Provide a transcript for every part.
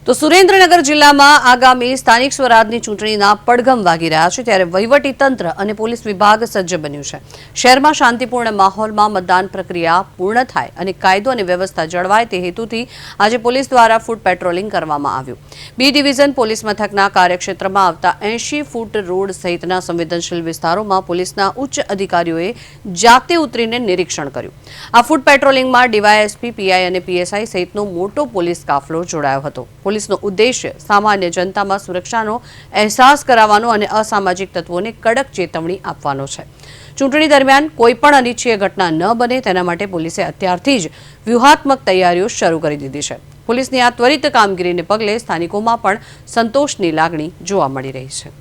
તો સુરેન્દ્રનગર જિલ્લામાં આગામી સ્થાનિક સ્વરાજની ચૂંટણીના પડઘમ વાગી રહ્યા છે ત્યારે વહીવટી તંત્ર અને પોલીસ વિભાગ સજ્જ બન્યું છે। શહેરમાં શાંતિપૂર્ણ માહોલમાં મતદાન પ્રક્રિયા પૂર્ણ થાય અને કાયદો અને વ્યવસ્થા જળવાય તે હેતુથી આજે પોલીસ દ્વારા ફૂટ પેટ્રોલિંગ કરવામાં આવ્યું। બી ડિવિઝન પોલીસ મથકના કાર્યક્ષેત્રમાં આવતા 80 ફૂટ રોડ સહિતના સંવેદનશીલ વિસ્તારોમાં પોલીસના ઉચ્ચ અધિકારીઓએ જાતે ઉતરીને નિરીક્ષણ કર્યું। આ ફૂટ પેટ્રોલિંગમાં ડીવાયએસપી, પીઆઈ અને પીએસઆઈ સહિતનો મોટો પોલીસ કાફલો જોડાયો હતો। પોલીસનો ઉદ્દેશ્ય સામાન્ય જનતામાં સુરક્ષાનો અહેસાસ કરાવવાનો અને અસામાજિક તત્વોને કડક ચેતવણી આપવાનો છે। ચૂંટણી દરમિયાન કોઈપણ અનિચ્છનીય ઘટના ન બને તેના માટે પોલીસે અત્યારથી જ વ્યૂહાત્મક તૈયારીઓ શરૂ કરી દીધી છે। પોલીસની આ ત્વરિત કામગીરીને પગલે સ્થાનિકોમાં પણ સંતોષની લાગણી જોવા મળી રહી છે।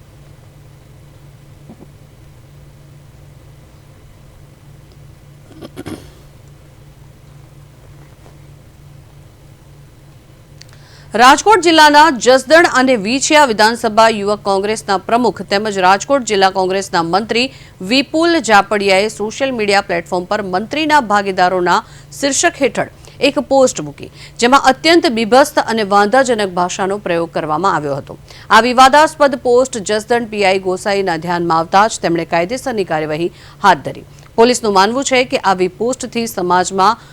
રાજકોટ જિલ્લાના જસદણ અને વીછિયા વિધાનસભા યુવક કોંગ્રેસના પ્રમુખ તેમજ રાજકોટ જિલ્લા કોંગ્રેસના મંત્રી વિપુલ જાપડિયાએ સોશિયલ મીડિયા પ્લેટફોર્મ પર મંત્રીના ભાગીદારોના શીર્ષક હેઠળ એક પોસ્ટ મૂકી, જેમાં અત્યંત બીભત્સ અને વાંધાજનક ભાષાનો પ્રયોગ કરવામાં આવ્યો હતો। આ વિવાદાસ્પદ પોસ્ટ જસદણ પીઆઈ ગોસાઈના ધ્યાનમાં આવતા જ તેમણે કાયદેસરની કાર્યવાહી હાથ ધરી। પોલીસનું માનવું છે કે આવી પોસ્ટથી સમાજમાં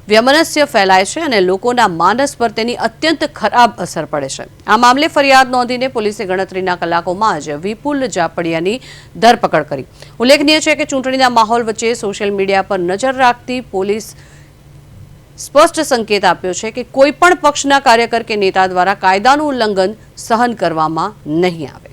વ્યમનસ્ય ફેલાય છે અને લોકોના માનસ પર તેની અત્યંત ખરાબ અસર પડે છે। આ મામલે ફરિયાદ નોંધીને પોલીસે ગણતરીના કલાકોમાં જ વિપુલ જાપડિયાની ધરપકડ કરી। ઉલ્લેખનીય છે કે ચૂંટણીના માહોલ વચ્ચે સોશિયલ મીડિયા પર નજર રાખતી પોલીસ સ્પષ્ટ સંકેત આપ્યો છે કે કોઈપણ પક્ષના કાર્યકર કે નેતા દ્વારા કાયદાનું ઉલ્લંઘન સહન કરવામાં નહીં આવે।